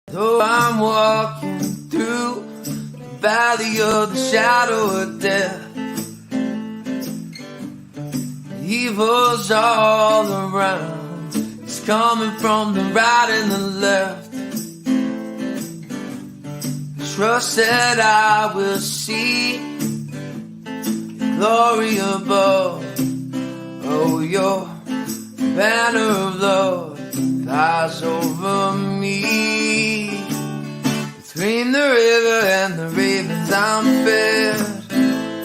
Though I'm walking through the valley of the shadow of death, evil's all around. It's coming from the right and the left. Trust that I will see glory above. Oh, your banner of love flies over me. Between the river and the ravens I'm fed.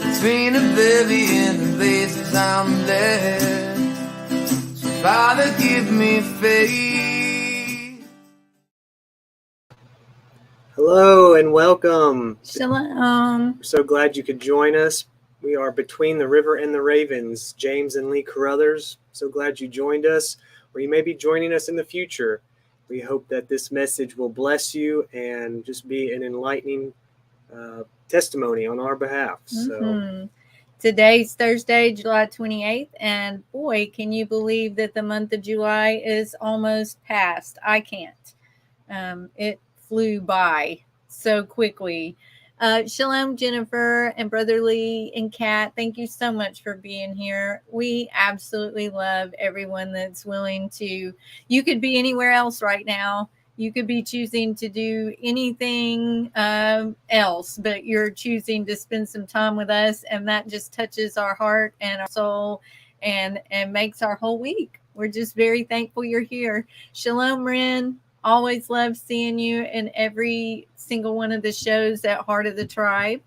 Between oblivion and blazes I'm led. So Father, give me faith. Hello and welcome. Shalom. We're so glad you could join us. We are Between the River and the Ravens, James and Leigh Caruthers. So glad you joined us, or you may be joining us in the future. We hope that this message will bless you and just be an enlightening testimony on our behalf. So Today's Thursday, July 28th, and boy, can you believe that the month of July is almost past. I can't. It flew by so quickly. Shalom, Jennifer and Brother Lee and Kat. Thank you so much for being here. We absolutely love everyone that's willing to. You could be anywhere else right now. You could be choosing to do anything else, but you're choosing to spend some time with us, and that just touches our heart and our soul and makes our whole week. We're just very thankful you're here. Shalom, Ren. Always love seeing you in every single one of the shows at Heart of the Tribe.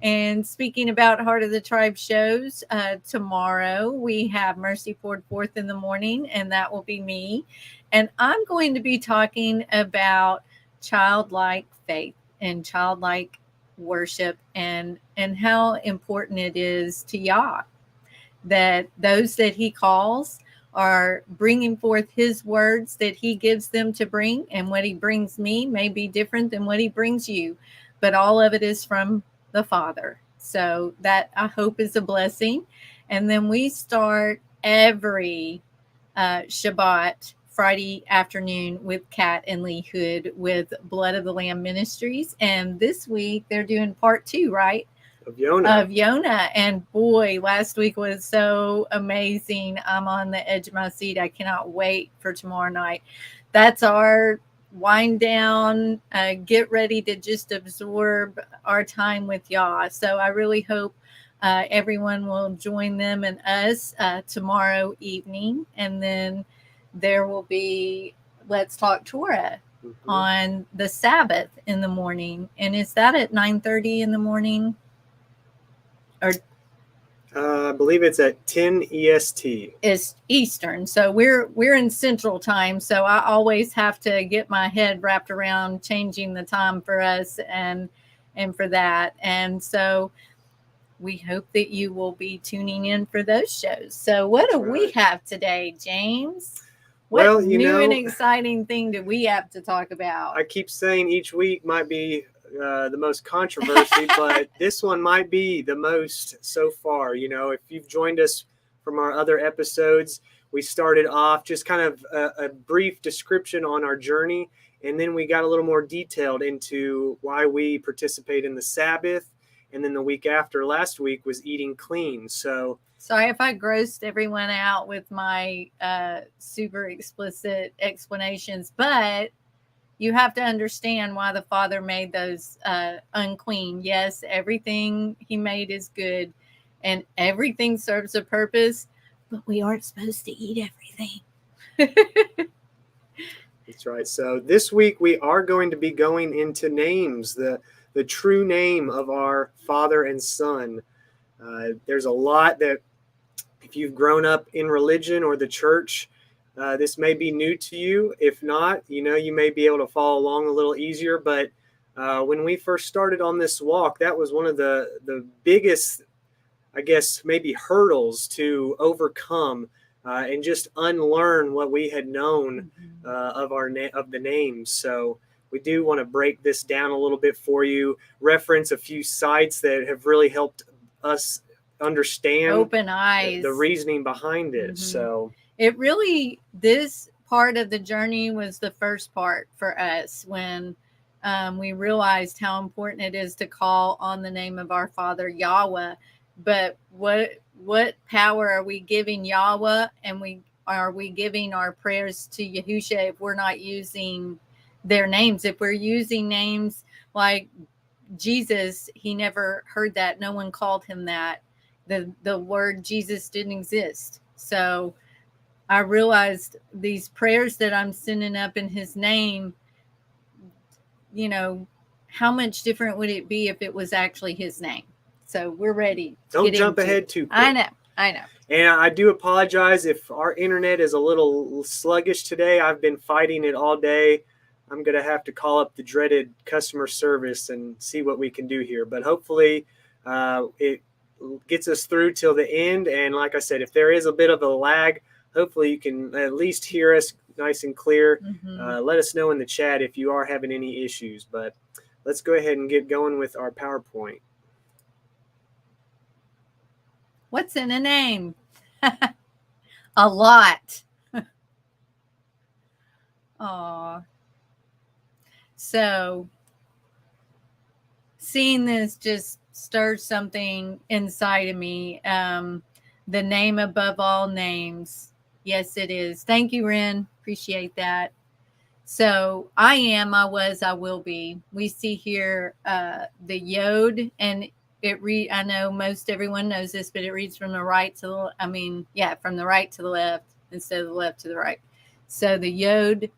And speaking about Heart of the Tribe shows, tomorrow we have Mercy Poured Forth in the morning, and that will be me. And I'm going to be talking about childlike faith and childlike worship and how important it is to Yah, that those that he calls are bringing forth his words that he gives them to bring, and what he brings me may be different than what he brings you, but all of it is from the Father. So that, I hope, is a blessing. And then we start every Shabbat Friday afternoon with Kat and Lee Hood with Blood of the Lamb Ministries, and this week they're doing part 2, right? Of Yonah. And boy, last week was so amazing. I'm on the edge of my seat. I cannot wait for tomorrow night. That's our wind down, get ready to just absorb our time with Yah. So I really hope everyone will join them and us tomorrow evening. And then there will be Let's Talk Torah on the Sabbath in the morning. And is that at 9:30 in the morning? I believe it's at 10 EST. It's Eastern. So we're in Central Time. So I always have to get my head wrapped around changing the time for us and for that. And so we hope that you will be tuning in for those shows. So what do we have today, James? What new and exciting thing do we have to talk about? I keep saying each week might be the most controversy, but this one might be the most so far. You know, if you've joined us from our other episodes, we started off just kind of a brief description on our journey, and then we got a little more detailed into why we participate in the Sabbath, and then the week after last week was eating clean. So sorry if I grossed everyone out with my super explicit explanations, but you have to understand why the Father made those unclean. Yes, everything he made is good and everything serves a purpose, but we aren't supposed to eat everything. That's right. So this week we are going to be going into names, the true name of our Father and Son. There's a lot that, if you've grown up in religion or the church, this may be new to you. If not, you may be able to follow along a little easier. But when we first started on this walk, that was one of the biggest, I guess, maybe hurdles to overcome and just unlearn what we had known of the names. So we do want to break this down a little bit for you, reference a few sites that have really helped us understand open eyes, the reasoning behind it. So it really, this part of the journey was the first part for us when we realized how important it is to call on the name of our Father Yahweh. But what power are we giving Yahweh, and are we giving our prayers to Yahusha if we're not using their names? If we're using names like Jesus, he never heard that. No one called him that. The word Jesus didn't exist. So I realized these prayers that I'm sending up in his name, how much different would it be if it was actually his name? So we're ready. Don't jump ahead too quick. I know. And I do apologize if our internet is a little sluggish today. I've been fighting it all day. I'm going to have to call up the dreaded customer service and see what we can do here. But hopefully it gets us through till the end. And like I said, if there is a bit of a lag, hopefully you can at least hear us nice and clear. Let us know in the chat if you are having any issues. But let's go ahead and get going with our PowerPoint. What's in a name? A lot. Aw. So seeing this just stirred something inside of me. The name above all names. Yes, it is. Thank you, Ren. Appreciate that. So I am, I was, I will be. We see here the yod, and I know most everyone knows this, but it reads from the right to from the right to the left instead of the left to the right. So the yod,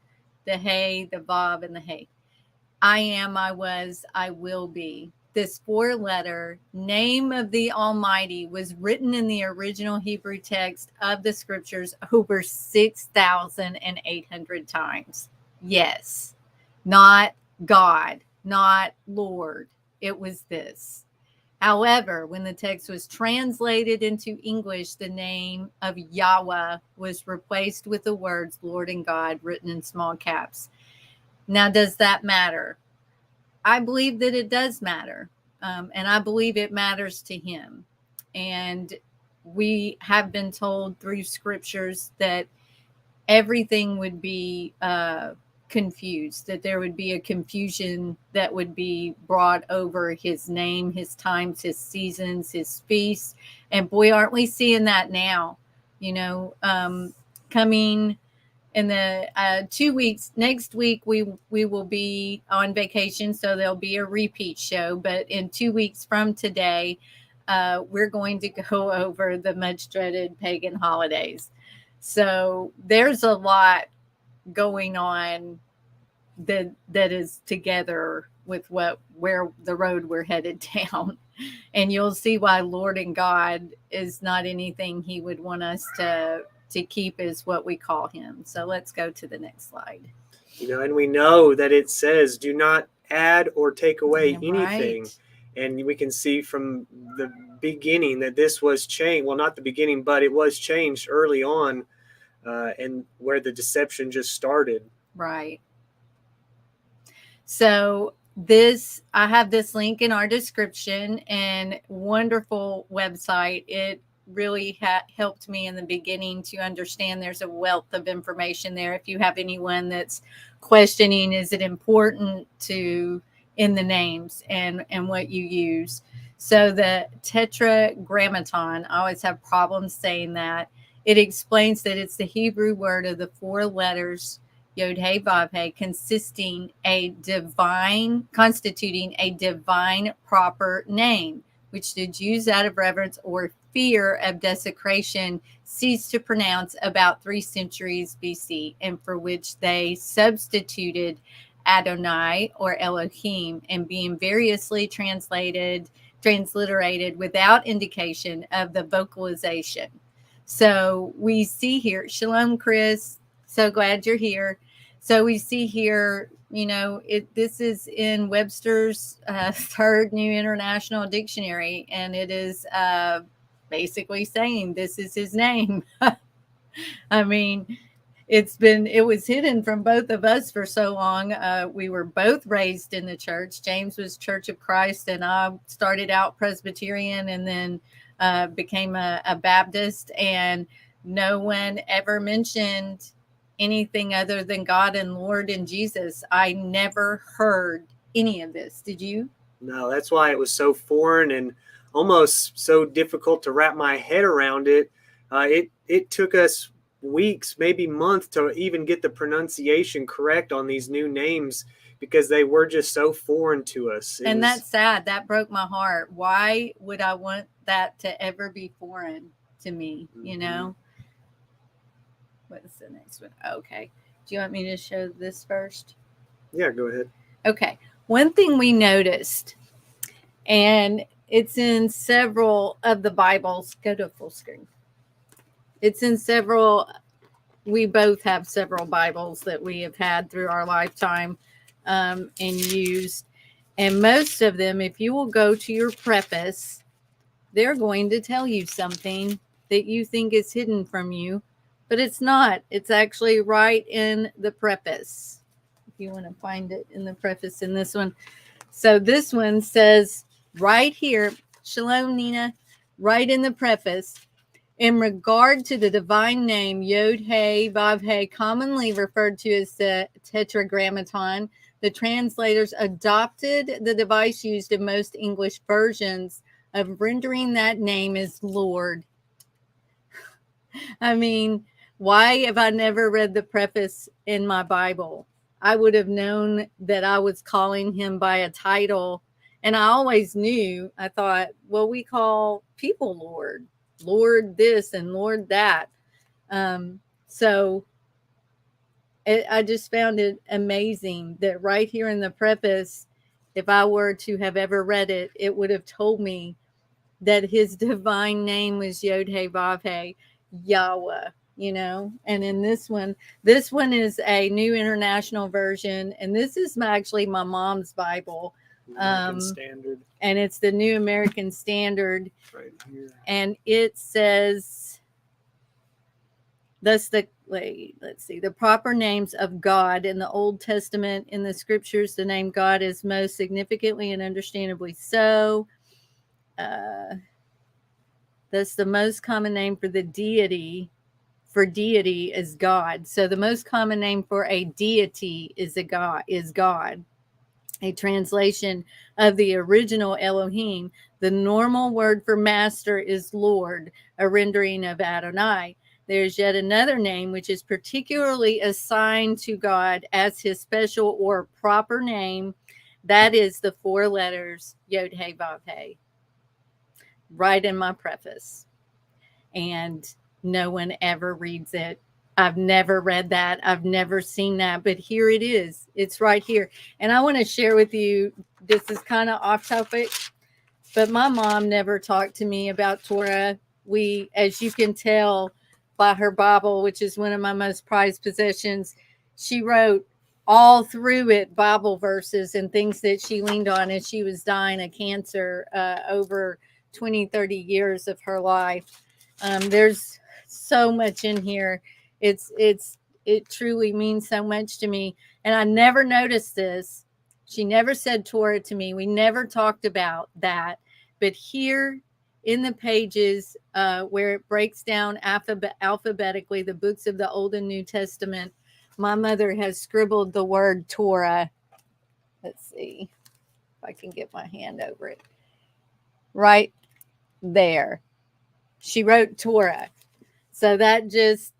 the hey, the vav, and the hey. I am, I was, I will be. This 4-letter name of the Almighty was written in the original Hebrew text of the scriptures over 6,800 times. Yes, not God, not Lord. It was this. However, when the text was translated into English, the name of Yahweh was replaced with the words Lord and God written in small caps. Now, does that matter? I believe that it does matter. And I believe it matters to him. And we have been told through scriptures that everything would be confused, that there would be a confusion that would be brought over his name, his times, his seasons, his feasts. And boy, aren't we seeing that now? Coming in the 2 weeks, next week, we will be on vacation, so there'll be a repeat show. But in 2 weeks from today, we're going to go over the much dreaded pagan holidays. So there's a lot going on that is together with where the road we're headed down. And you'll see why Lord and God is not anything he would want us to keep as what we call him. So let's go to the next slide. And we know that it says, do not add or take away anything. Right. And we can see from the beginning that this was changed. Well, not the beginning, but it was changed early on, and where the deception just started. Right. So I have this link in our description, and wonderful website. It really helped me in the beginning to understand there's a wealth of information there. If you have anyone that's questioning, is it important in the names and what you use? So the tetragrammaton, I always have problems saying that. It explains that it's the Hebrew word of the 4 letters yhvh, vavhe, constituting a divine proper name, which the Jews, out of reverence or fear of desecration, ceased to pronounce about 3 centuries BC, and for which they substituted Adonai or Elohim, and being variously transliterated without indication of the vocalization. So we see here, Shalom, Chris, so glad you're here. So we see here, this is in Webster's Third New International Dictionary, and it is basically saying this is his name. I mean, it was hidden from both of us for so long. We were both raised in the church. James was Church of Christ, and I started out Presbyterian and then became a Baptist, and no one ever mentioned anything other than God and Lord and Jesus. I never heard any of this. Did you? No, that's why it was so foreign and almost so difficult to wrap my head around it. It took us weeks, maybe months, to even get the pronunciation correct on these new names because they were just so foreign to us. And that's sad. That broke my heart. Why would I want that to ever be foreign to me? You know? What is the next one? Okay. Do you want me to show this first? Yeah, go ahead. Okay. One thing we noticed, and it's in several of the Bibles. Go to full screen. It's in several. We both have several Bibles that we have had through our lifetime and used. And most of them, if you will go to your preface, they're going to tell you something that you think is hidden from you, but it's not. It's actually right in the preface. If you want to find it in the preface in this one. So this one says right here, Shalom, Nina, right in the preface, in regard to the divine name yhvh, commonly referred to as the tetragrammaton, the translators adopted the device used in most English versions of rendering that name as Lord. I mean, why have I never read the preface in my Bible? I would have known that I was calling him by a title. And I always knew, I thought, well, we call people Lord. Lord this and Lord that. I just found it amazing that right here in the preface, if I were to have ever read it, it would have told me that his divine name was yhvh, Yahweh, you know. And in this one is a New International Version, and this is actually my mom's Bible. American Standard. And it's the New American Standard. Right here. And it says, let's see, the proper names of God in the Old Testament. In the scriptures, the name God is most significantly and understandably so. That's the most common name for the deity. For deity is God. So the most common name for a deity is God. A translation of the original Elohim. The normal word for master is Lord, a rendering of Adonai. There's yet another name which is particularly assigned to God as his special or proper name. That is the 4 letters yhvh, right in my preface. And no one ever reads it. I've never read that. I've never seen that, but here it is. It's right here. And I want to share with you, this is kind of off topic, but my mom never talked to me about Torah. We, as you can tell by her Bible, which is one of my most prized possessions, she wrote all through it Bible verses and things that she leaned on as she was dying of cancer over 20, 30 years of her life. There's so much in here. It truly means so much to me. And I never noticed this. She never said Torah to me. We never talked about that. But here in the pages where it breaks down alphabetically the books of the Old and New Testament, my mother has scribbled the word Torah. Let's see if I can get my hand over it. Right there. She wrote Torah. So that just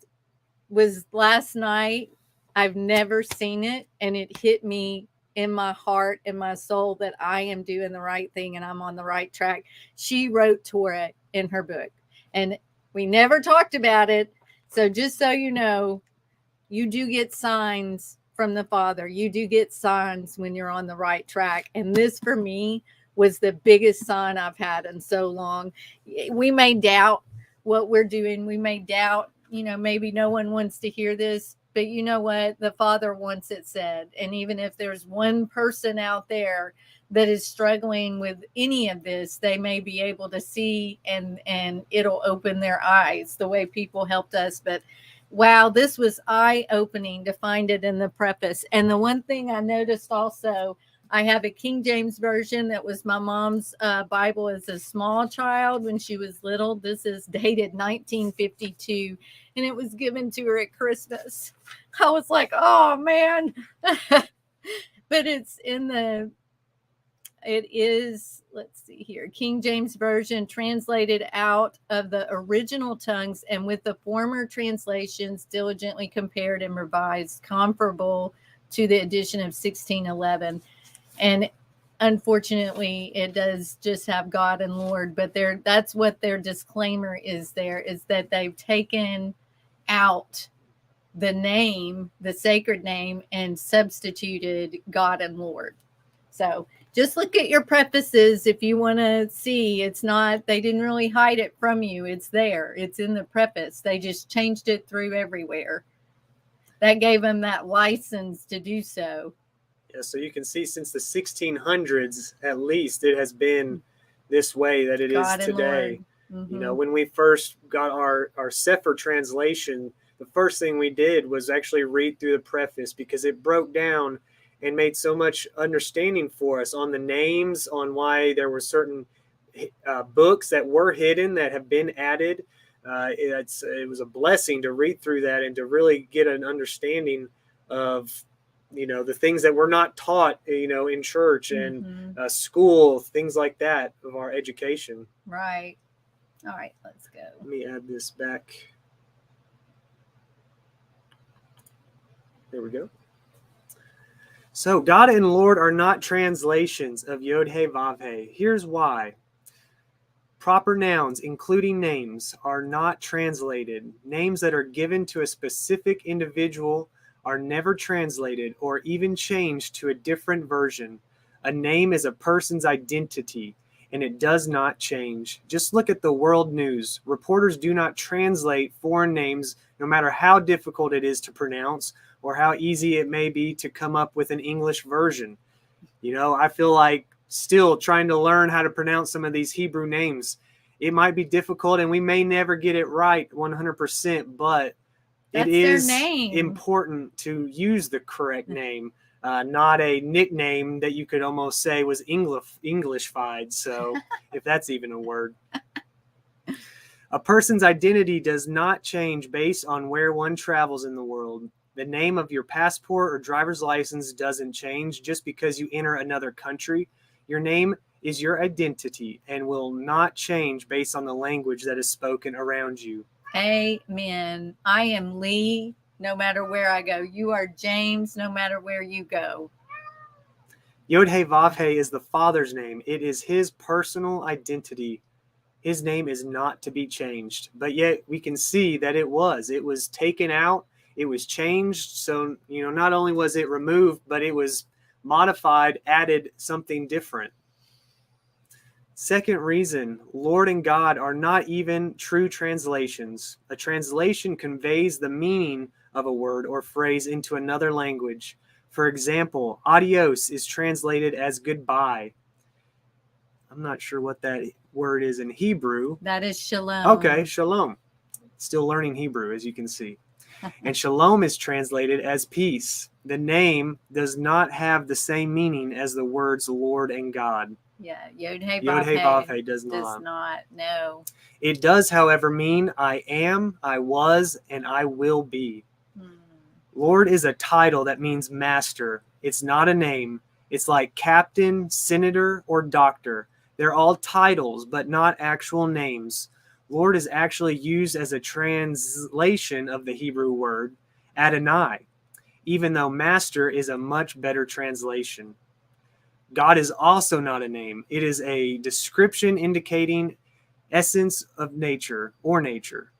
was last night. I've never seen it, and it hit me in my heart and my soul that I am doing the right thing and I'm on the right track. She wrote Torah in her book, and we never talked about it. So just so you know, you do get signs from the Father. You do get signs when you're on the right track. And this for me was the biggest sign I've had in so long. We may doubt what we're doing. We may doubt, maybe no one wants to hear this, but you know what? The Father wants it said. And even if there's one person out there that is struggling with any of this, they may be able to see and it'll open their eyes the way people helped us. But wow, this was eye-opening to find it in the preface. And the one thing I noticed also, I have a King James version that was my mom's Bible as a small child when she was little. This is dated 1952, and it was given to her at Christmas. I was like, oh, man. But it's it is, let's see here, King James Version, translated out of the original tongues and with the former translations diligently compared and revised, comparable to the edition of 1611. And unfortunately, it does just have God and Lord, but that's what their disclaimer is there, is that they've taken out the name, the sacred name, and substituted God and Lord. So just look at your prefaces if you want to see. It's not, they didn't really hide it from you. It's there. It's in the preface. They just changed it through everywhere. That gave them that license to do so. Yeah, so you can see since the 1600s, at least, it has been this way that it God is today. Mm-hmm. You know, when we first got our Sefer translation, the first thing we did was actually read through the preface, because it broke down and made so much understanding for us on the names, on why there were certain books that were hidden that have been added. It was a blessing to read through that and to really get an understanding of, you know, the things that were not taught, you know, in church and school, things like that of our education. Right. All right, let's go. Let me add this back. There we go. So God and Lord are not translations of yhvh. Here's why. Proper nouns, including names, are not translated. Names that are given to a specific individual are never translated or even changed to a different version. A name is a person's identity, and it does not change. Just look at the world news. Reporters do not translate foreign names, no matter how difficult it is to pronounce or how easy it may be to come up with an English version. You know, I feel like still trying to learn how to pronounce some of these Hebrew names. It might be difficult, and we may never get it right 100%, but it is important to use the correct name, not a nickname that you could almost say was Englishfied. So if that's even a word. A person's identity does not change based on where one travels in the world. The name of your passport or driver's license doesn't change just because you enter another country. Your name is your identity and will not change based on the language that is spoken around you. Amen. I am Leigh, no matter where I go. You are James, no matter where you go. Yhvh is the Father's name. It is his personal identity. His name is not to be changed. But yet we can see that it was taken out. It was changed. So, you know, not only was it removed, but it was modified, added something different. Second reason, Lord and God are not even true translations. A translation conveys the meaning of a word or phrase into another language. For example, adios is translated as goodbye. I'm not sure what that word is in Hebrew. That is shalom. Okay, shalom. Still learning Hebrew, as you can see. And shalom is translated as peace. The name does not have the same meaning as the words Lord and God. Yeah, yhvh does not. Does not, no. It does, however, mean I am, I was, and I will be. Lord is a title that means master. It's not a name. It's like captain, senator, or doctor. They're all titles, but not actual names. Lord is actually used as a translation of the Hebrew word Adonai, even though master is a much better translation. God is also not a name. It is a description indicating essence of nature or nature.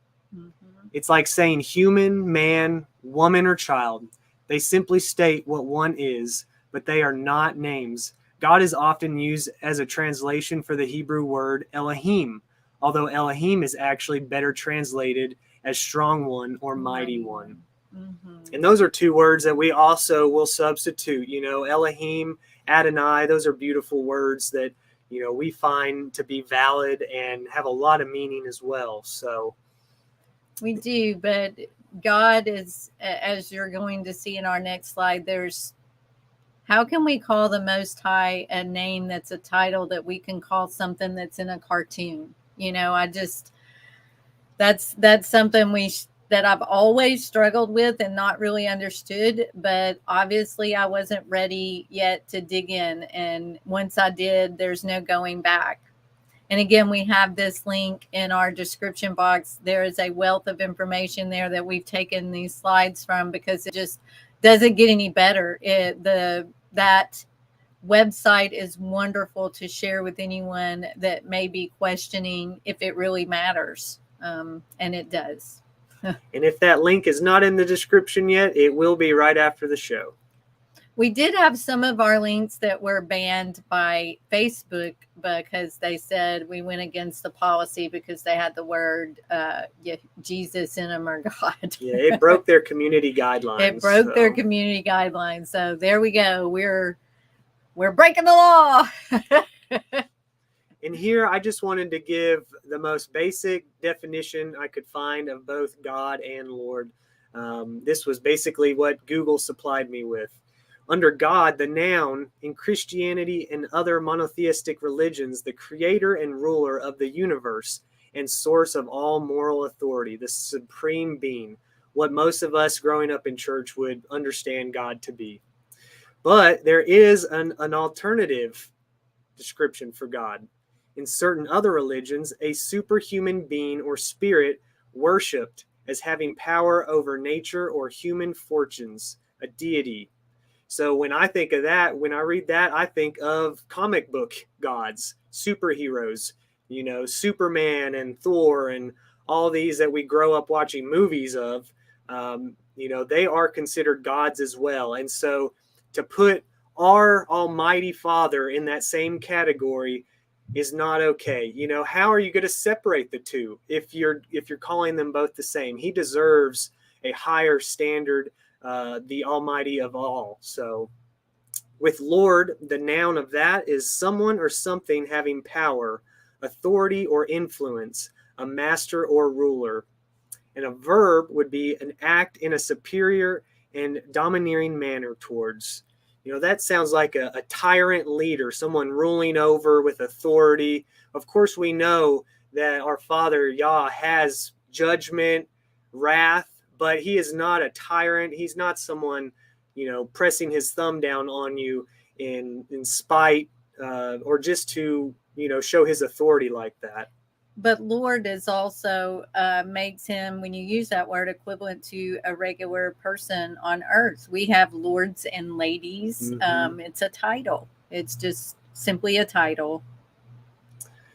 It's like saying human, man, woman, or child. They simply state what one is, but they are not names. God is often used as a translation for the Hebrew word Elohim, although Elohim is actually better translated as strong one or mighty one. And those are two words that we also will substitute. You know, Elohim, Adonai, those are beautiful words that, you know, we find to be valid and have a lot of meaning as well. So we do, but God is, as you're going to see in our next slide, there's How can we call the Most High a name that's a title that we can call something that's in a cartoon? You know, that's something that I've always struggled with and not really understood, but obviously I wasn't ready yet to dig in. And once I did, there's no going back. And again, we have this link in our description box. There is a wealth of information there that we've taken these slides from, because it just doesn't get any better. That website is wonderful to share with anyone that may be questioning if it really matters. And it does. And if that link is not in the description yet, it will be right after the show. We did have some of our links that were banned by Facebook because they said we went against the policy because they had the word Jesus in them, or God. Yeah, it broke their community guidelines. It broke their community guidelines. So there we go. We're breaking the law. And here I just wanted to give the most basic definition I could find of both God and Lord. This was basically what Google supplied me with. Under God, the noun, in Christianity and other monotheistic religions, the creator and ruler of the universe and source of all moral authority, the supreme being, what most of us growing up in church would understand God to be. But there is an alternative description for God. In certain other religions, a superhuman being or spirit worshipped as having power over nature or human fortunes, a deity. So when I think of that, when I read that, I think of comic book gods, superheroes, you know, Superman and Thor and all these that we grow up watching movies of. You know, they are considered gods as well. And so to put our Almighty Father in that same category is not okay. You know, how are you going to separate the two if you're calling them both the same? He deserves a higher standard, the Almighty of all. So with Lord, the noun of that is someone or something having power, authority, or influence, a master or ruler. And a verb would be an act in a superior and domineering manner towards. You know, that sounds like a tyrant leader, someone ruling over with authority. Of course, we know that our Father, Yah, has judgment, wrath, but he is not a tyrant. He's not someone, you know, pressing his thumb down on you in spite or just to, you know, show his authority like that. But Lord is also makes him, when you use that word, equivalent to a regular person on earth. We have lords and ladies. Mm-hmm. It's a title. It's just simply a title.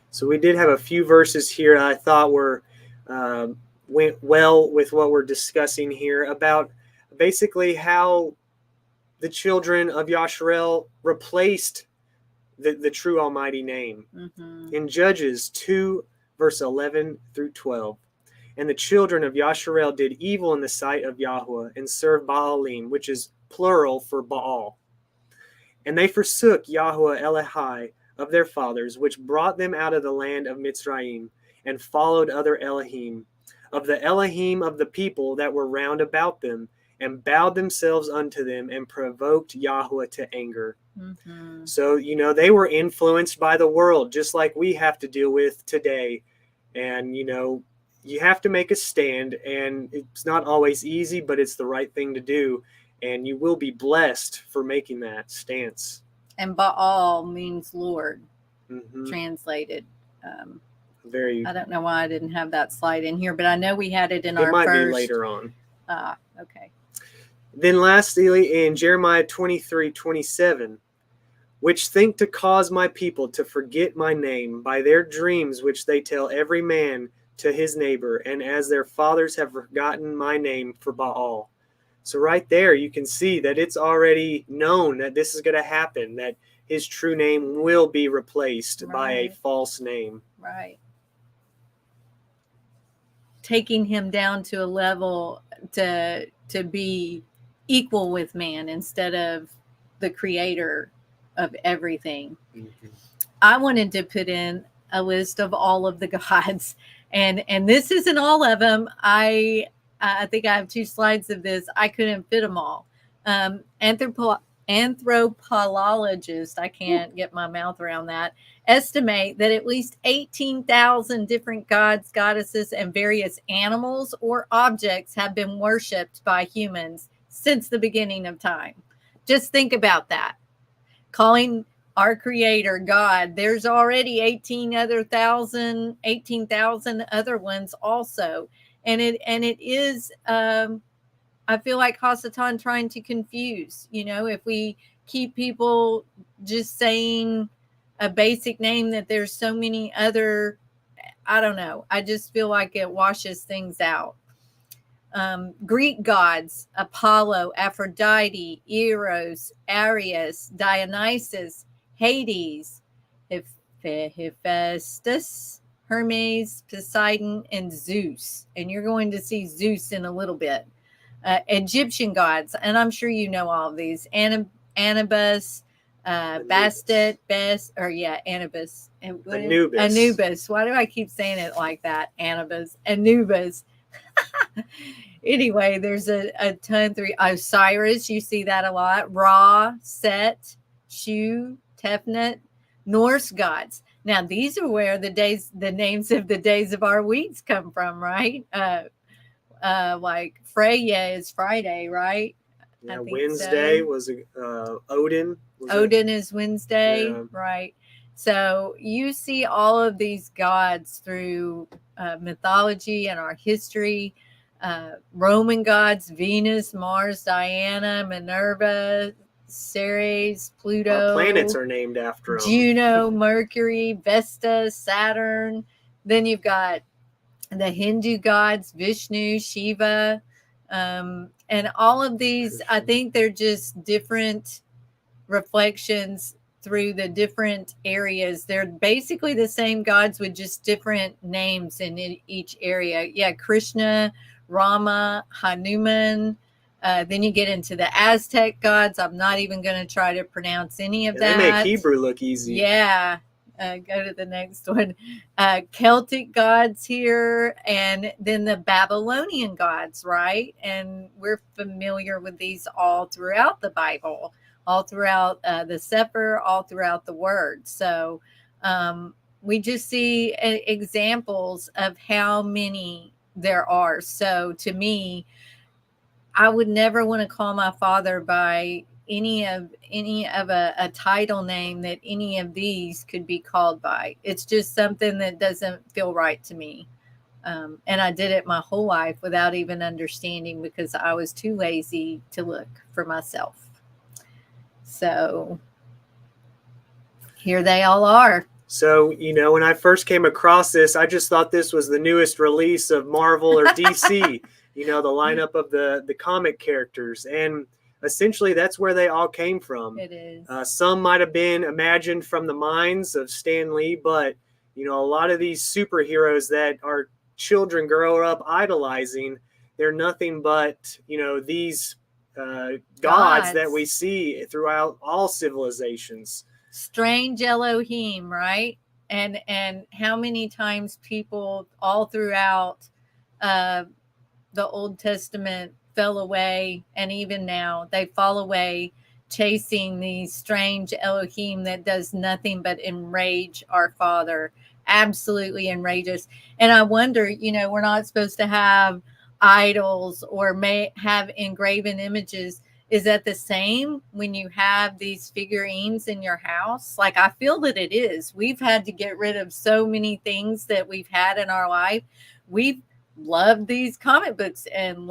So we did have a few verses here I thought were went well with what we're discussing here about basically how the children of Yasharel replaced the true Almighty name. Mm-hmm. In Judges 2, verse 11 through 12. And the children of Yasharel did evil in the sight of Yahuah and served Baalim, which is plural for Baal. And they forsook Yahuah Elihai of their fathers, which brought them out of the land of Mitzrayim, and followed other Elohim, of the Elohim of the people that were round about them, and bowed themselves unto them, and provoked Yahuah to anger. Mm-hmm. So, you know, they were influenced by the world, just like we have to deal with today. And, you know, you have to make a stand, and it's not always easy, but it's the right thing to do. And you will be blessed for making that stance. And Baal means Lord, mm-hmm. translated. I don't know why I didn't have that slide in here, but I know we had it in our first. It might be later on. Okay. Then lastly, in Jeremiah 23:27, which think to cause my people to forget my name by their dreams, which they tell every man to his neighbor, and as their fathers have forgotten my name for Baal. So right there, you can see that it's already known that this is going to happen, that his true name will be replaced by a false name. Right. Taking him down to a level to be equal with man instead of the creator of everything. Mm-hmm. I wanted to put in a list of all of the gods, and this isn't all of them. I think I have 2 slides of this. I couldn't fit them all. anthropologists, I can't get my mouth around that, estimate that at least 18,000 different gods, goddesses, and various animals or objects have been worshipped by humans since the beginning of time. Just think about that. Calling our creator God, there's already 18,000 other ones also. And it is, I feel like Hasatan trying to confuse, if we keep people just saying a basic name, that there's so many other, I don't know. I just feel like it washes things out. Greek gods, Apollo, Aphrodite, Eros, Aries, Dionysus, Hades, Hephaestus, Hermes, Poseidon, and Zeus. And you're going to see Zeus in a little bit. Egyptian gods, and I'm sure you know all of these. Anubis, Bastet, Anubis. Anubis. Why do I keep saying it like that? Anubis. Anyway, there's a ton. Osiris, you see that a lot. Ra, Set, Shu, Tefnut, Norse gods. Now, these are where the names of the days of our weeks come from, right? Like Freya is Friday, right? Yeah, Wednesday was Odin. Odin is Wednesday, right? So you see all of these gods through mythology and our history. Roman gods, Venus, Mars, Diana, Minerva, Ceres, Pluto. Our planets are named after them. Juno, Mercury, Vesta, Saturn. Then you've got the Hindu gods, Vishnu, Shiva, and all of these, I think they're just different reflections through the different areas. They're basically the same gods with just different names in each area. Yeah, Krishna, Rama, Hanuman. Then you get into the Aztec gods. I'm not even going to try to pronounce any of that. They make Hebrew look easy. Yeah. Go to the next one. Celtic gods here, and then the Babylonian gods, right? And we're familiar with these all throughout the Bible, all throughout the Sefer, all throughout the Word. So we just see examples of how many there are. So to me, I would never want to call my father by any of a title name that any of these could be called by. It's just something that doesn't feel right to me. And I did it my whole life without even understanding, because I was too lazy to look for myself. So here they all are. So, when I first came across this, I just thought this was the newest release of Marvel or DC, the lineup of the comic characters. And essentially, that's where they all came from. It is. Some might have been imagined from the minds of Stan Lee, but, a lot of these superheroes that our children grow up idolizing, they're nothing but, these gods that we see throughout all civilizations. Strange Elohim, right? And how many times people all throughout the Old Testament fell away, and even now they fall away chasing these strange Elohim that does nothing but enrage our Father. Absolutely enrages. And I wonder, we're not supposed to have idols or may have engraven images. Is that the same when you have these figurines in your house? Like, I feel that it is. We've had to get rid of so many things that we've had in our life. We've loved these comic books and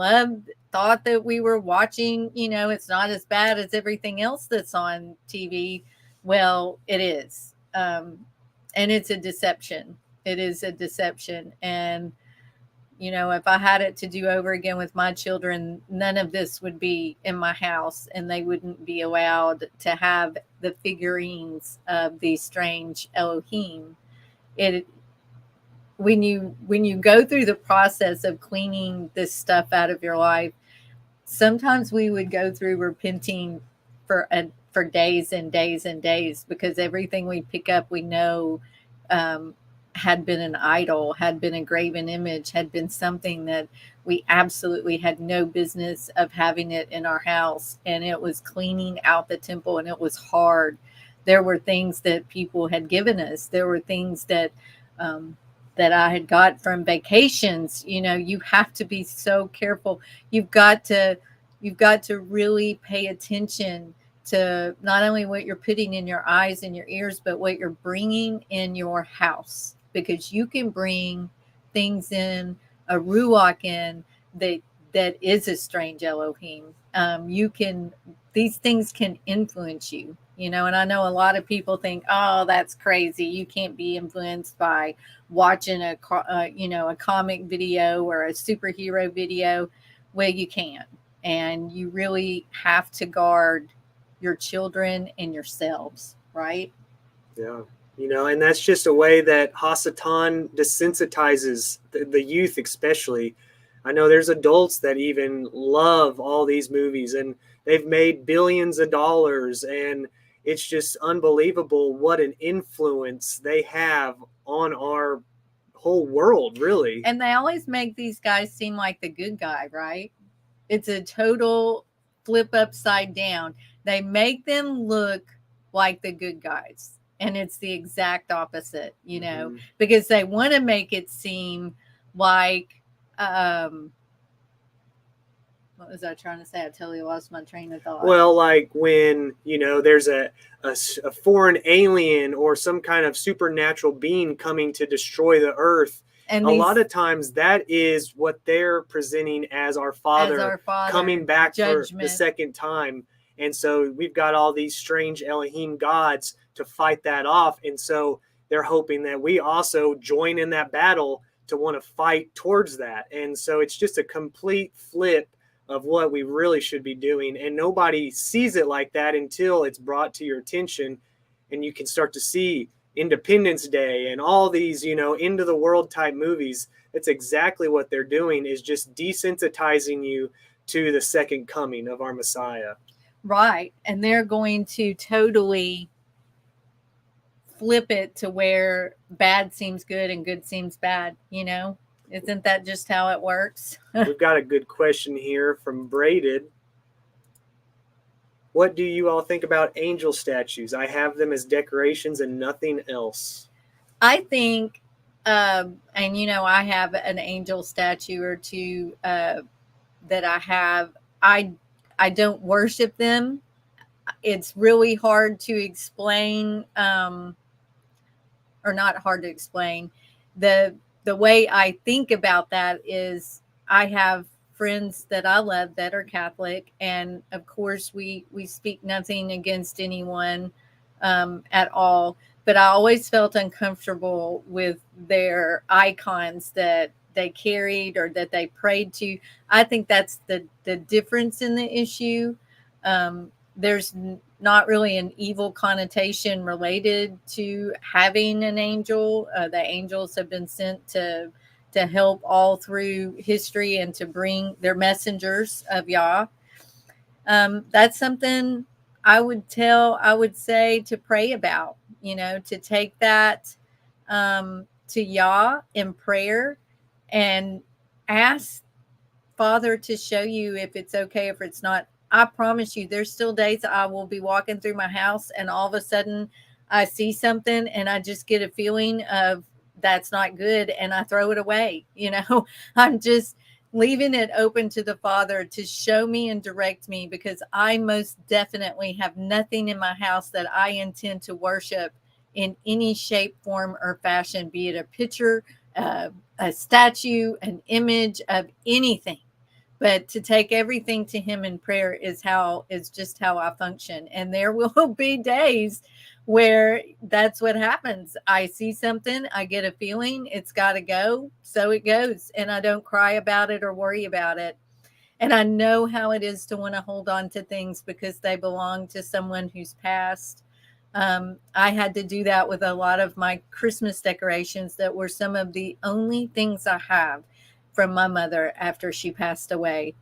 thought that we were watching, it's not as bad as everything else that's on TV. Well, it is. And it's a deception. It is a deception. And if I had it to do over again with my children, none of this would be in my house, and they wouldn't be allowed to have the figurines of these strange Elohim. When you go through the process of cleaning this stuff out of your life, sometimes we would go through repenting for days and days and days, because everything we pick up, we know had been an idol, had been a graven image, had been something that we absolutely had no business of having it in our house. And it was cleaning out the temple, and it was hard. There were things that people had given us. There were things that that I had got from vacations. You know, you have to be so careful. You've got to really pay attention to not only what you're putting in your eyes and your ears, but what you're bringing in your house, because you can bring things in, a ruach in, that is a strange Elohim. These things can influence you, you know, and I know a lot of people think, oh, that's crazy. You can't be influenced by watching a comic video or a superhero video. Well, you can, and you really have to guard your children and yourselves, right? Yeah. You know, and that's just a way that Hasatan desensitizes the youth, especially. I know there's adults that even love all these movies, and they've made billions of dollars, and it's just unbelievable what an influence they have on our whole world, really. And they always make these guys seem like the good guy, right? It's a total flip upside down. They make them look like the good guys, and it's the exact opposite, you know, because they want to make it seem like what was I trying to say? I totally lost my train of thought. Well, like when, you know, there's a foreign alien or some kind of supernatural being coming to destroy the earth. And a lot of times that is what they're presenting as our Father coming back for the second time. And so we've got all these strange Elohim gods to fight that off. And so they're hoping that we also join in that battle to want to fight towards that. And so it's just a complete flip of what we really should be doing. And nobody sees it like that until it's brought to your attention, and you can start to see Independence Day and all these, you know, end of the world type movies. That's exactly what they're doing, is just desensitizing you to the second coming of our Messiah. Right. And they're going to totally flip it to where bad seems good and good seems bad, you know? Isn't that just how it works? We've got a good question here from Braided. What do you all think about angel statues? I have them as decorations and nothing else. I think, and you know, I have an angel statue or two that I have. I don't worship them. It's really hard to explain, or not hard to explain. The way I think about that is I have friends that I love that are Catholic, and of course we speak nothing against anyone at all, but I always felt uncomfortable with their icons that they carried or that they prayed to. I think that's the difference in the issue. There's not really an evil connotation related to having an angel. The angels have been sent to help all through history and to bring their messengers of Yah. That's something I would say to pray about, you know, to take that to Yah in prayer and ask Father to show you if it's okay, if it's not. I promise you, there's still days I will be walking through my house and all of a sudden I see something and I just get a feeling of that's not good and I throw it away. You know, I'm just leaving it open to the Father to show me and direct me, because I most definitely have nothing in my house that I intend to worship in any shape, form, or fashion, be it a picture, a statue, an image of anything. But to take everything to him in prayer is just how I function. And there will be days where that's what happens. I see something, I get a feeling, it's got to go. So it goes. And I don't cry about it or worry about it. And I know how it is to want to hold on to things because they belong to someone who's passed. I had to do that with a lot of my Christmas decorations that were some of the only things I have from my mother after she passed away.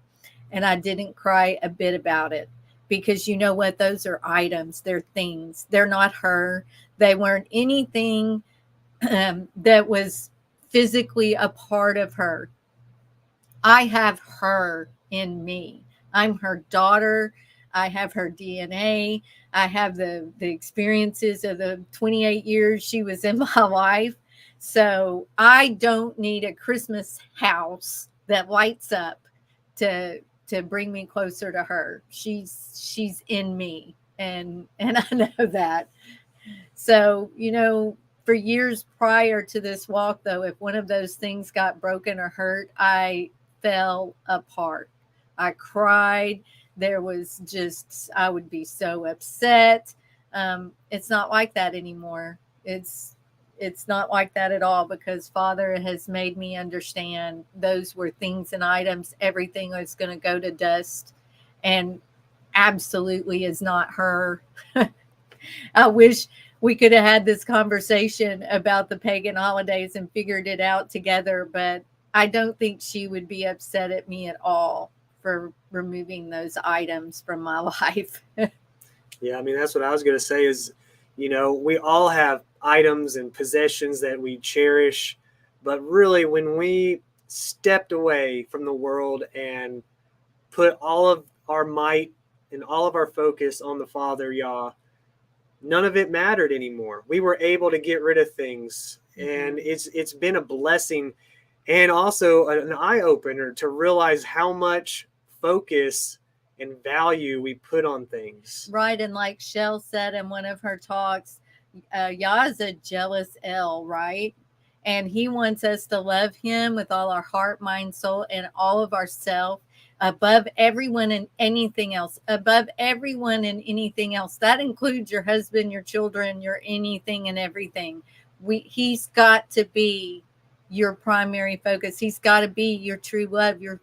And I didn't cry a bit about it, because you know what? Those are items. They're things. They're not her. They weren't anything that was physically a part of her. I have her in me. I'm her daughter. I have her DNA. I have the experiences of the 28 years she was in my life. So I don't need a Christmas house that lights up to bring me closer to her. She's in me, and I know that. So, for years prior to this walk, though, if one of those things got broken or hurt, I fell apart. I cried. There was just, I would be so upset. It's not like that anymore. It's not like that at all, because Father has made me understand those were things and items. Everything was going to go to dust, and absolutely is not her. I wish we could have had this conversation about the pagan holidays and figured it out together, but I don't think she would be upset at me at all for removing those items from my life. Yeah, I mean, that's what I was going to say is, we all have items and possessions that we cherish, but really when we stepped away from the world and put all of our might and all of our focus on the Father, Yah, none of it mattered anymore. We were able to get rid of things, and it's been a blessing and also an eye-opener to realize how much focus and value we put on things. Right, and like Shell said in one of her talks, Yah is a jealous El, right? And he wants us to love him with all our heart, mind, soul, and all of ourself, above everyone and anything else, above everyone and anything else. That includes your husband, your children, your anything and everything. He's got to be your primary focus. He's got to be your true love, your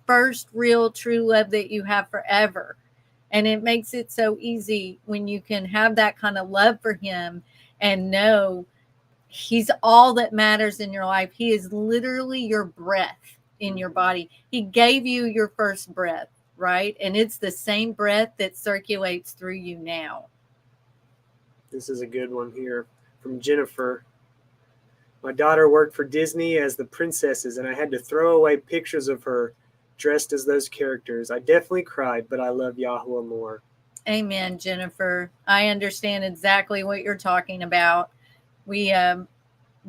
first real true love that you have forever. And it makes it so easy when you can have that kind of love for him and know he's all that matters in your life. He is literally your breath in your body. He gave you your first breath, right? And it's the same breath that circulates through you now. This is a good one here from Jennifer. My daughter worked for Disney as the princesses, and I had to throw away pictures of her dressed as those characters. I definitely cried, but I love Yahuah more. Amen, Jennifer. I understand exactly what you're talking about. We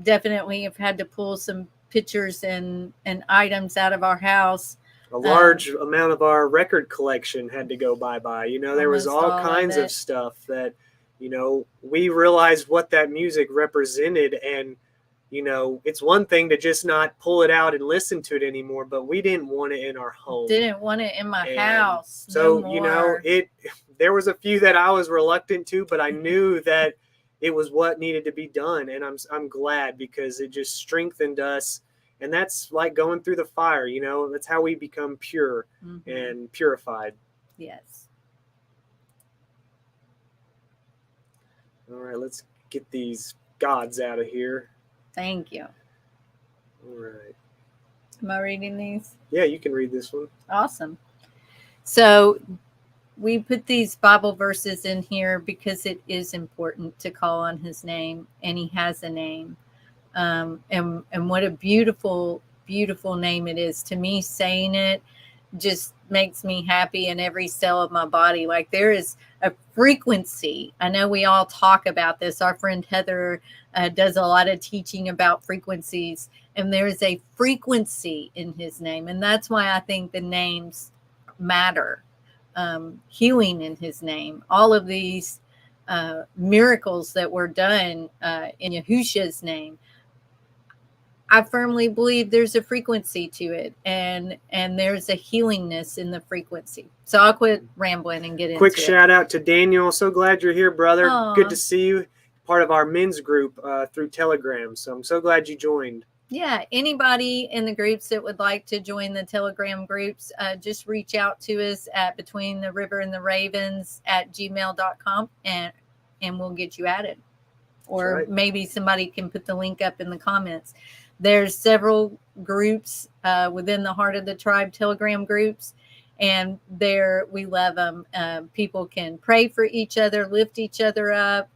definitely have had to pull some pictures and items out of our house. A large amount of our record collection had to go bye-bye. There was all kinds of stuff that, we realized what that music represented. And, it's one thing to just not pull it out and listen to it anymore, but we didn't want it in our home. Didn't want it in my house. So, there was a few that I was reluctant to, but I knew that it was what needed to be done. And I'm glad, because it just strengthened us. And that's like going through the fire, that's how we become pure and purified. Yes. All right, let's get these gods out of here. Thank you. All right. Am I reading these? Yeah, you can read this one. Awesome. So we put these Bible verses in here because it is important to call on his name, and he has a name. And what a beautiful, beautiful name it is. To me, saying it just makes me happy in every cell of my body. Like, there is a frequency. I know we all talk about this. Our friend Heather does a lot of teaching about frequencies, and there is a frequency in his name. And that's why I think the names matter. Healing in his name, all of these miracles that were done in Yahusha's name. I firmly believe there's a frequency to it, and there's a healingness in the frequency. So I'll quit rambling and get into it. Quick shout out to Daniel. So glad you're here, brother. Aww. Good to see you. Part of our men's group through Telegram. So I'm so glad you joined. Yeah, anybody in the groups that would like to join the Telegram groups, just reach out to us at betweentheriverandtheravens@gmail.com, and we'll get you added. Or right. Maybe somebody can put the link up in the comments. There's several groups within the Heart of the Tribe Telegram groups, and we love them. People can pray for each other, lift each other up.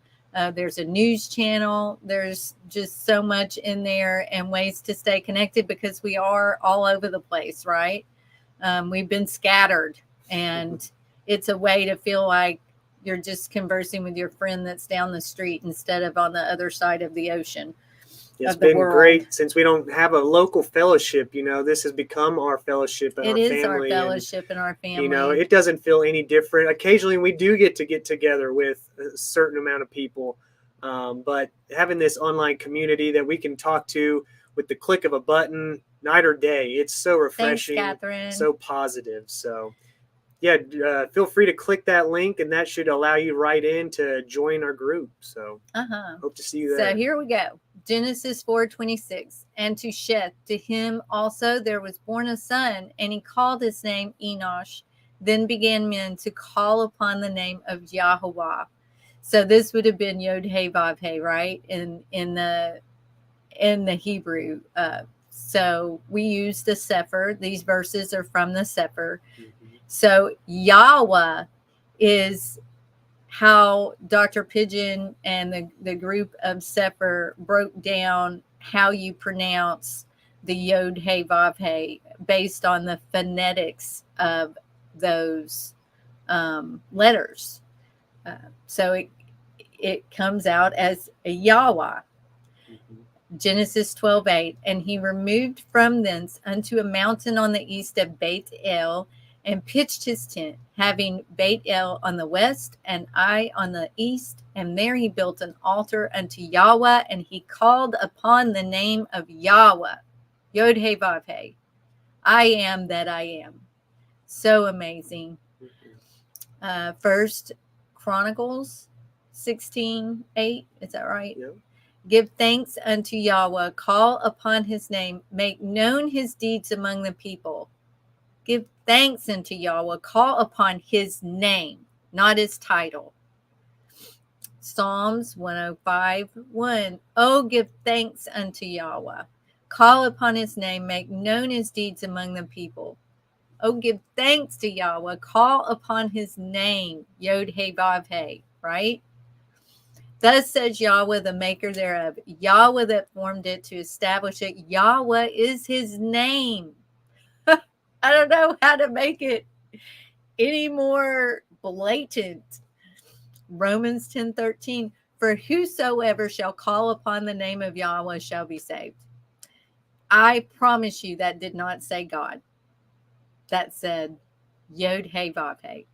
There's a news channel. There's just so much in there and ways to stay connected because we are all over the place, right? We've been scattered, and it's a way to feel like you're just conversing with your friend that's down the street instead of on the other side of the ocean. It's been great since we don't have a local fellowship. This has become our fellowship and our family. It is our fellowship and our family. It doesn't feel any different. Occasionally we do get together with a certain amount of people. But having this online community that we can talk to with the click of a button, night or day, it's so refreshing. Thanks, Catherine. So positive. So yeah, feel free to click that link, and that should allow you right in to join our group. So hope to see you there. So here we go. Genesis 4:26. And to Sheth, to him also there was born a son, and he called his name Enosh. Then began men to call upon the name of Yahuah. So this would have been yhvh, right? In the Hebrew. So we use the Sefer. These verses are from the Sefer. So Yahuah is how Dr. Pigeon and the group of Sefer broke down how you pronounce the Yod Hey Vav Hey based on the phonetics of those letters. So it comes out as a Yahuah. Genesis 12:8. And he removed from thence unto a mountain on the east of Beit El, and pitched his tent, having Beit El on the west and Ai on the east. And there he built an altar unto Yahweh, and he called upon the name of Yahweh, Yod Hey Vav Hey, I am that I am. So amazing. First Chronicles 16:8. Is that right? Yeah. Give thanks unto Yahweh, call upon his name, make known his deeds among the people. Give thanks unto Yahweh, call upon his name, not his title. Psalms 105:1. Oh, give thanks unto Yahweh, call upon his name, make known his deeds among the people. Oh, give thanks to Yahweh, call upon his name, Yod Hey Vav Hey, right? Thus says Yahweh, the maker thereof, Yahweh that formed it to establish it. Yahweh is his name. I don't know how to make it any more blatant. Romans 10:13. For whosoever shall call upon the name of Yahweh shall be saved. I promise you that did not say God. That said Yod Hey Vav Hey.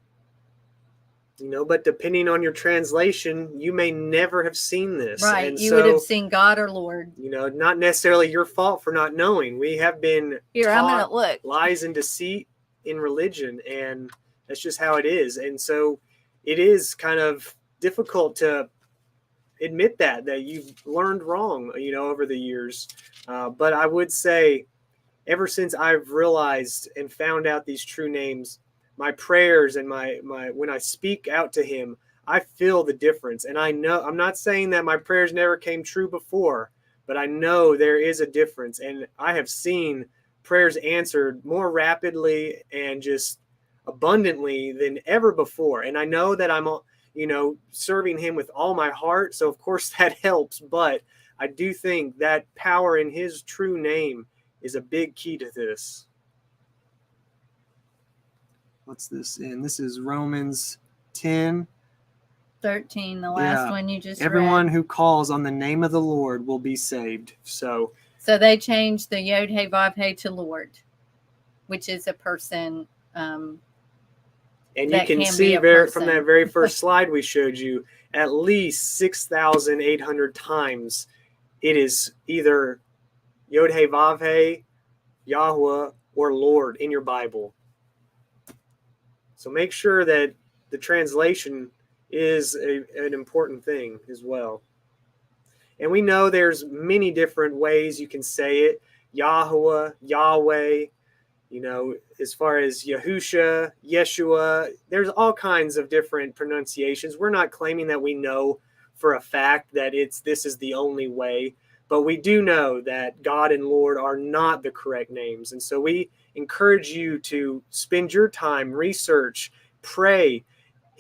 But depending on your translation, you may never have seen this. Right. And you would have seen God or Lord. Not necessarily your fault for not knowing. We have been I'm gonna look. Lies and deceit in religion, and that's just how it is. And so it is kind of difficult to admit that you've learned wrong, over the years. But I would say ever since I've realized and found out these true names, my prayers and my when I speak out to him, I feel the difference. And I know, I'm not saying that my prayers never came true before, but I know there is a difference. And I have seen prayers answered more rapidly and just abundantly than ever before. And I know that I'm, serving him with all my heart. So of course that helps, but I do think that power in his true name is a big key to this. What's this in? This is Romans 10:13, the last one you just Everyone read. Who calls on the name of the Lord will be saved. So they changed the Yod Hey Vav Hey to Lord, which is a person. And you can see from that very first slide we showed you, at least 6,800 times it is either Yod Hey Vav Hey, Yahuah, or Lord in your Bible. So make sure that the translation is an important thing as well. And we know there's many different ways you can say it. Yahuah, Yahweh, as far as yahusha, Yeshua, there's all kinds of different pronunciations. We're not claiming that we know for a fact that this is the only way, but we do know that God and Lord are not the correct names. And so we encourage you to spend your time, research, pray.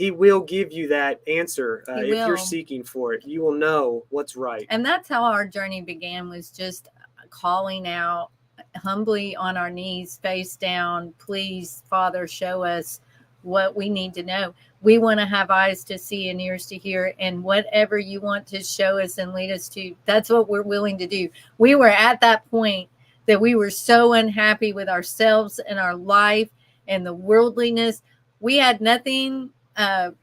He will give you that answer if you're will. seeking for it. You will know what's right. And that's how our journey began, was just calling out humbly on our knees, face down. Please, Father, show us what we need to know. We want to have eyes to see and ears to hear, and whatever you want to show us and lead us to, that's what we're willing to do. We were at that point that we were so unhappy with ourselves and our life and the worldliness. We had nothing.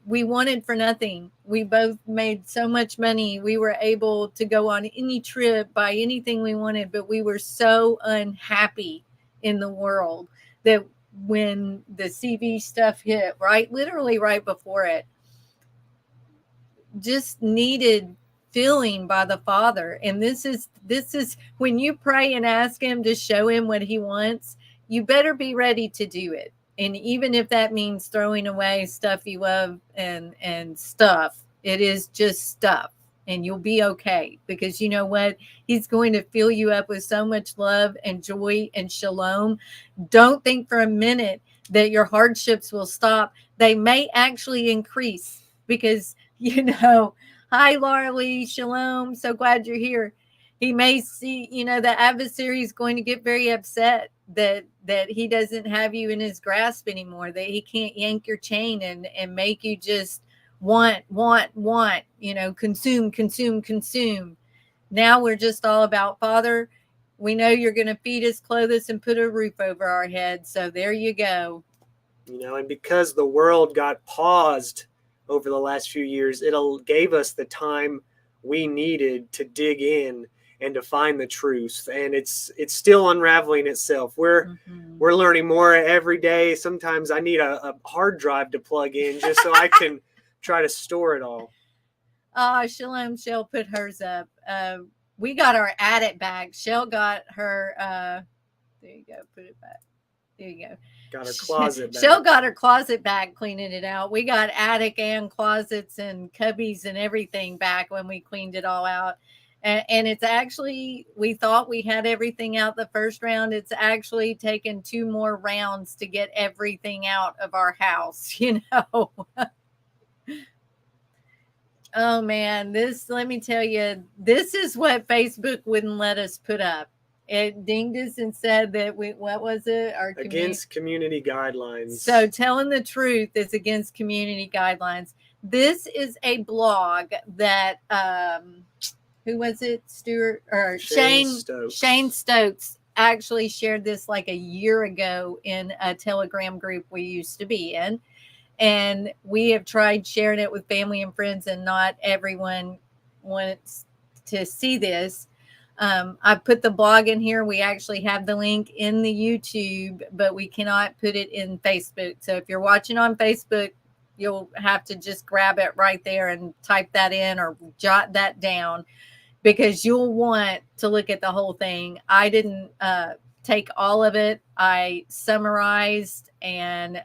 We wanted for nothing. We both made so much money. We were able to go on any trip, buy anything we wanted, but we were so unhappy in the world that when the CV stuff hit, literally right before it, just needed filling by the Father. And this is when you pray and ask him to show him what he wants, you better be ready to do it. And even if that means throwing away stuff you love and stuff, it is just stuff, and you'll be okay, because you know what? He's going to fill you up with so much love and joy and shalom. Don't think for a minute that your hardships will stop. They may actually increase, because, hi, Laura Lee, shalom. So glad you're here. He may see, the adversary is going to get very upset that he doesn't have you in his grasp anymore, that he can't yank your chain and make you just want, consume. Now we're just all about, Father, we know you're going to feed us, clothe us, and put a roof over our heads. So there you go. And because the world got paused over the last few years, it gave us the time we needed to dig in and to find the truth. And it's still unraveling itself. We're learning more every day. Sometimes I need a hard drive to plug in just so I can try to store it all. Shalom, Shell put hers up. We got our attic back. Shell got her, there you go, put it back. There you go. Got her closet back. Shell got her closet back, cleaning it out. We got attic and closets and cubbies and everything back when we cleaned it all out. And it's actually, we thought we had everything out the first round. It's actually taken 2 more rounds to get everything out of our house, Oh man, let me tell you, this is what Facebook wouldn't let us put up. It dinged us and said that what was it? Against community guidelines. So telling the truth is against community guidelines. This is a blog that, who was it? Stuart or Shane Stokes actually shared this like a year ago in a Telegram group we used to be in. And we have tried sharing it with family and friends, and not everyone wants to see this. I put the blog in here. We actually have the link in the YouTube, but we cannot put it in Facebook. So if you're watching on Facebook, you'll have to just grab it right there and type that in or jot that down, because you'll want to look at the whole thing. I didn't take all of it. I summarized and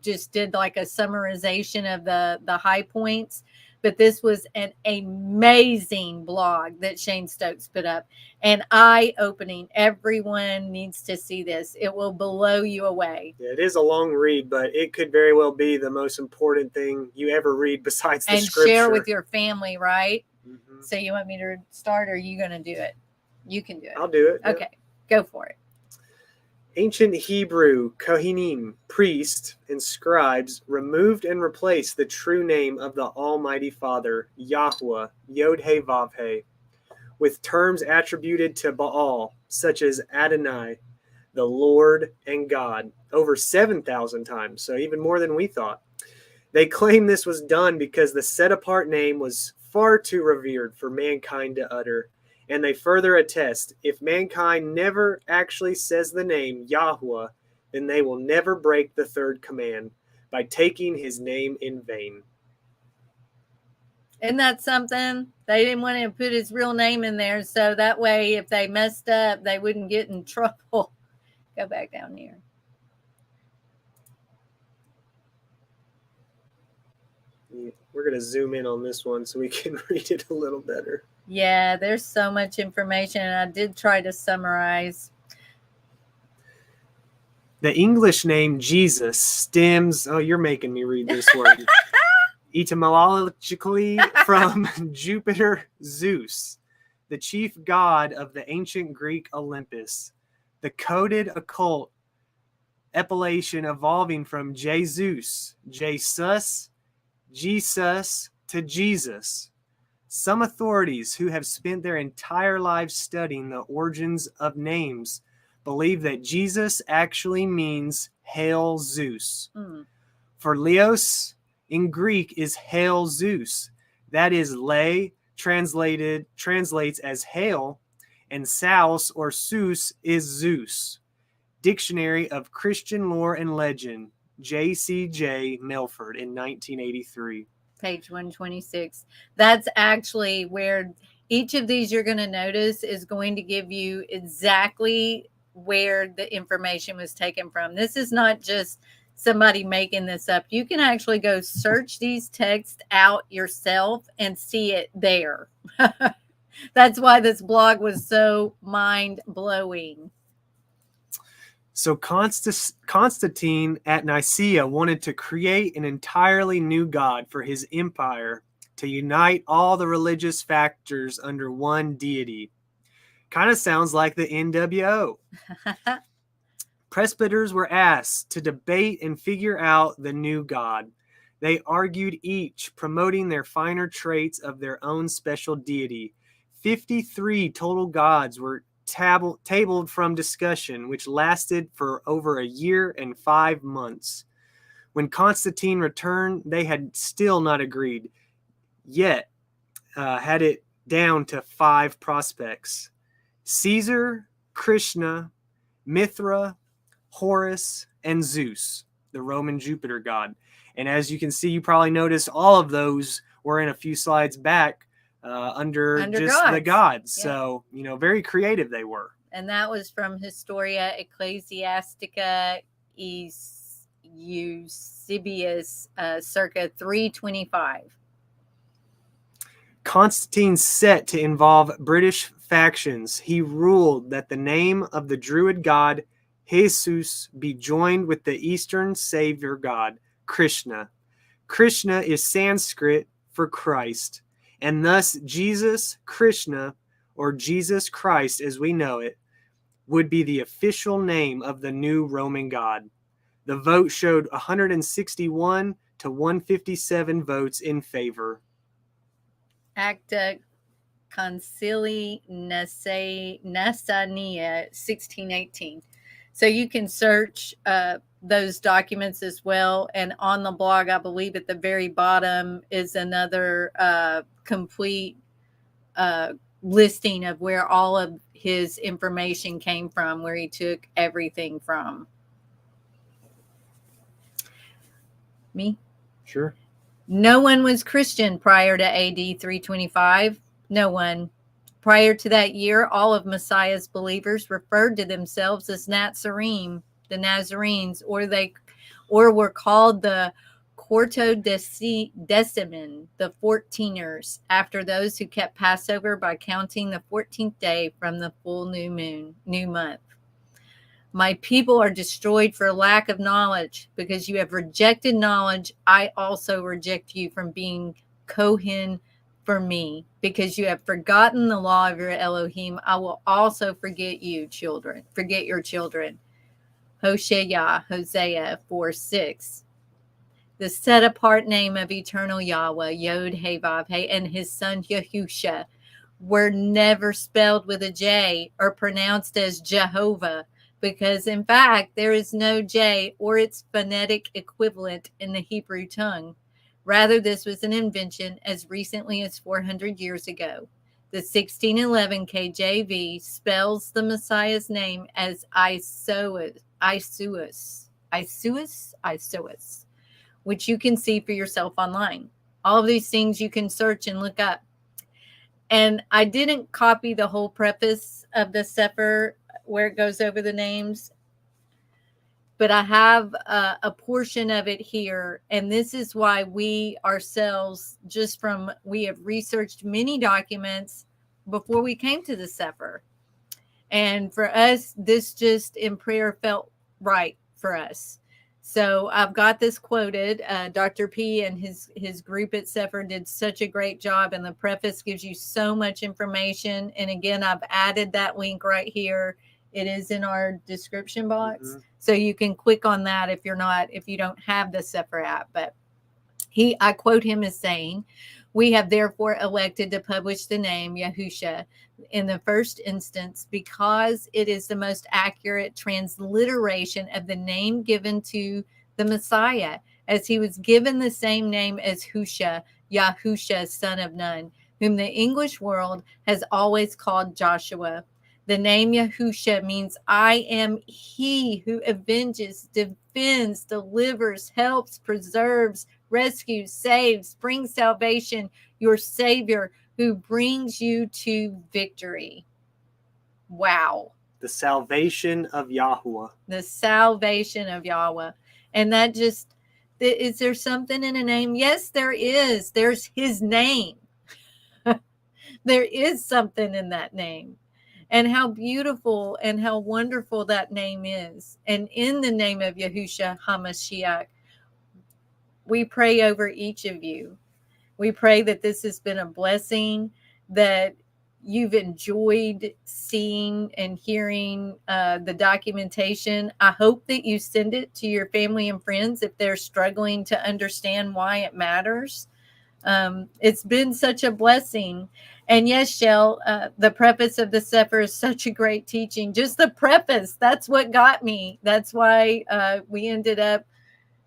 just did like a summarization of the high points. But this was an amazing blog that Shane Stokes put up, and eye-opening. Everyone needs to see this. It will blow you away. Yeah, it is a long read, but it could very well be the most important thing you ever read besides the scripture. And share with your family, right? Mm-hmm. So you want me to start, or are you going to do it? You can do it. I'll do it. Okay, go for it. Ancient Hebrew Kohanim, priests, and scribes removed and replaced the true name of the Almighty Father, yahuah, yhvh, with terms attributed to Baal, such as Adonai, the Lord and God, over 7,000 times, so even more than we thought. They claim this was done because the set-apart name was far too revered for mankind to utter. And they further attest, if mankind never actually says the name Yahuah, then they will never break the 3rd command by taking his name in vain. Isn't that something? They didn't want to put his real name in there, so that way if they messed up, they wouldn't get in trouble. Go back down here. We're going to zoom in on this one so we can read it a little better. Yeah, there's so much information, and I did try to summarize. The English name Jesus stems... Oh, you're making me read this one. etymologically from Jupiter Zeus, the chief god of the ancient Greek Olympus. The coded occult appellation evolving from Jesus, Jesus, Jesus to Jesus. Some authorities who have spent their entire lives studying the origins of names believe that Jesus actually means Hail Zeus. For Leos in Greek is Hail Zeus. That is, Leigh translates as hail, and Saus or Zeus is Zeus. Dictionary of Christian Lore and Legend, J.C.J. Milford in 1983. Page 126. That's actually where each of these you're going to notice is going to give you exactly where the information was taken from. This is not just somebody making this up. You can actually go search these texts out yourself and see it there. That's why this blog was so mind-blowing. So Constantine at Nicaea wanted to create an entirely new god for his empire to unite all the religious factors under one deity. Kind of sounds like the NWO. Presbyters were asked to debate and figure out the new god. They argued, each promoting their finer traits of their own special deity. 53 total gods were tabled from discussion, which lasted for over a year and 5 months. When Constantine returned, they had still not agreed, yet had it down to 5 prospects: Caesar, Krishna, Mithra, Horus, and Zeus, the Roman Jupiter god. And as you can see, you probably noticed all of those were in a few slides back under just gods. The gods. Yeah. So, very creative they were. And that was from Historia Ecclesiastica Eusebius, circa 325. Constantine set to involve British factions. He ruled that the name of the Druid god Jesus be joined with the Eastern savior god Krishna. Krishna is Sanskrit for Christ, and thus Jesus, Krishna, or Jesus Christ as we know it, would be the official name of the new Roman god. The vote showed 161 to 157 votes in favor. Acta Concilii Nicea 1618. So you can search those documents as well. And on the blog, I believe at the very bottom is another complete listing of where all of his information came from, where he took everything from. Me? Sure. No one was Christian prior to AD 325. No one. Prior to that year, all of Messiah's believers referred to themselves as Nazarim, the Nazarenes, or were called the Quartodeciman, the 14ers, after those who kept Passover by counting the 14th day from the full new month. My people are destroyed for lack of knowledge. Because you have rejected knowledge, I also reject you from being Kohen for me. Because you have forgotten the law of your Elohim, I will also forget your children. Hosea 4:6. The set apart name of eternal Yahweh, yhvh, and his son Yahusha were never spelled with a J or pronounced as Jehovah, because in fact there is no J or its phonetic equivalent in the Hebrew tongue. Rather, this was an invention as recently as 400 years ago. The 1611 KJV spells the Messiah's name as Isus, which you can see for yourself online. All of these things you can search and look up. And I didn't copy the whole preface of the Sefer where it goes over the names, but I have a portion of it here. And this is why we ourselves, we have researched many documents before we came to the Sefer. And for us, this just in prayer felt right for us. So I've got this quoted. Dr. P and his group at Sefer did such a great job, and the preface gives you so much information. And again, I've added that link right here. It is in our description box, so you can click on that if you don't have the Sefer app. But I quote him as saying, "We have therefore elected to publish the name Yahusha in the first instance because it is the most accurate transliteration of the name given to the Messiah, as he was given the same name as Husha, Yahusha, son of Nun, whom the English world has always called Joshua. The name Yahusha means I am he who avenges, defends, delivers, helps, preserves, rescues, saves, brings salvation, your Savior who brings you to victory." Wow. The salvation of yahuah. The salvation of Yahweh. And that just, is there something in a name? Yes, there is. There's his name. There is something in that name. And how beautiful and how wonderful that name is. And in the name of Yahusha HaMashiach, we pray over each of you. We pray that this has been a blessing, that you've enjoyed seeing and hearing the documentation. I hope that you send it to your family and friends if they're struggling to understand why it matters. It's been such a blessing. And yes, Shell, the preface of the Sefer is such a great teaching. Just the preface, that's what got me. That's why we ended up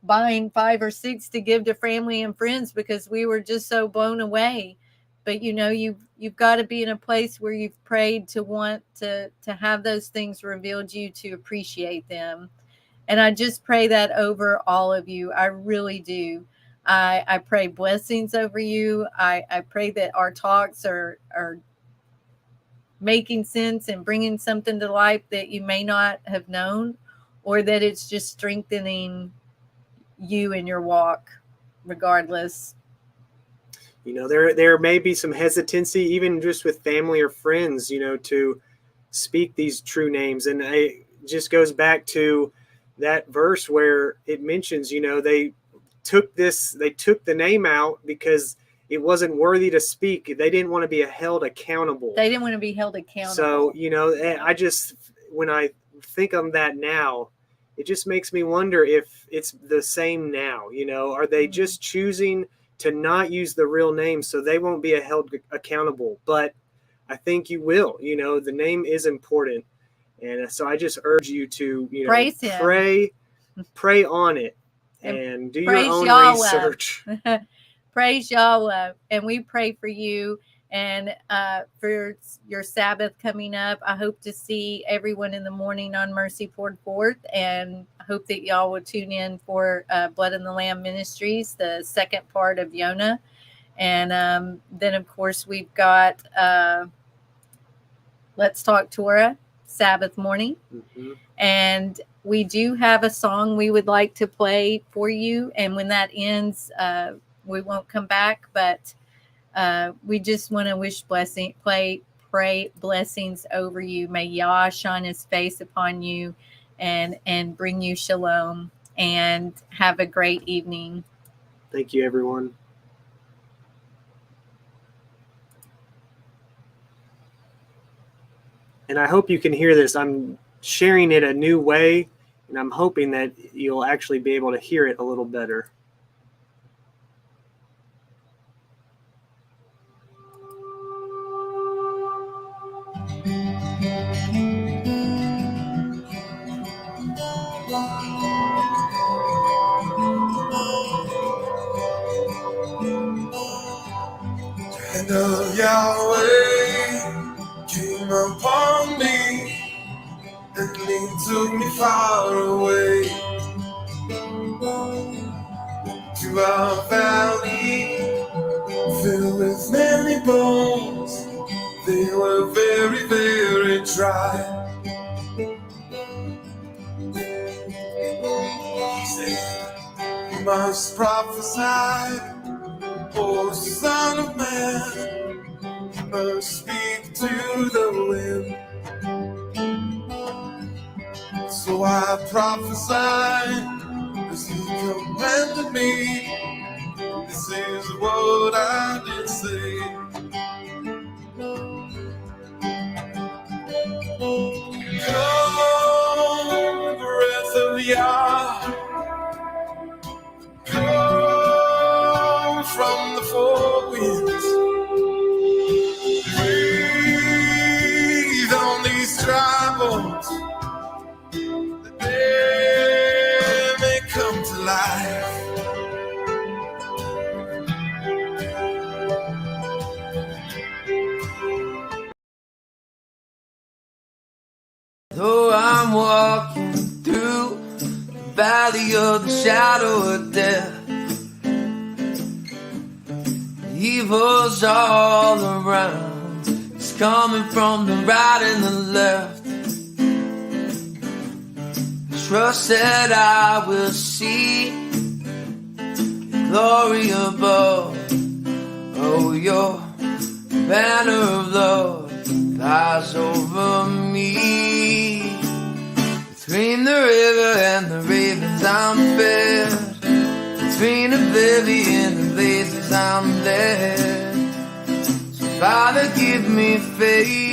buying 5 or 6 to give to family and friends, because we were just so blown away. But you've got to be in a place where you've prayed to want to have those things revealed to you, to appreciate them. And I just pray that over all of you. I really do. I pray blessings over you. I pray that our talks are making sense and bringing something to life that you may not have known, or that it's just strengthening you in your walk, regardless. There may be some hesitancy, even just with family or friends, to speak these true names. And it just goes back to that verse where it mentions, they took the name out because it wasn't worthy to speak. They didn't want to be held accountable. They didn't want to be held accountable. So, when I think of that now, it just makes me wonder if it's the same now. Are they just choosing to not use the real name so they won't be held accountable? But I think you will. The name is important. And so I just urge you to, praise him. Pray on it and do your own research. Praise Yahweh. And we pray for you and for your Sabbath coming up. I hope to see everyone in the morning on Mercy Poured Forth, and I hope that y'all will tune in for Blood and the Lamb Ministries, the second part of Yonah. And then, of course, we've got Let's Talk Torah, Sabbath morning. And we do have a song we would like to play for you. And when that ends, we won't come back, but we just want to wish pray blessings over you. May Yah shine his face upon you and bring you shalom, and have a great evening. Thank you, everyone. And I hope you can hear this. I'm sharing it a new way, and I'm hoping that you'll actually be able to hear it a little better. And of Yahweh came upon me, and he took me far away to a valley filled with many bones. They were very, very dry. He said, "You must prophesy, O Son of Man. You must speak to the wind." So I prophesied commanded me. This is what I did say. Come, breath of Yah, come from the four winds. Breathe on these dry bones, that they may come to life. Though I'm walking through the valley of the shadow of death, evil's all around. It's coming from the right and the left. Trust that I will see your glory above. Oh, your banner of love flies over me. Between the river and the ravens I'm fed. Between oblivion and blazes I'm led. So Father, give me faith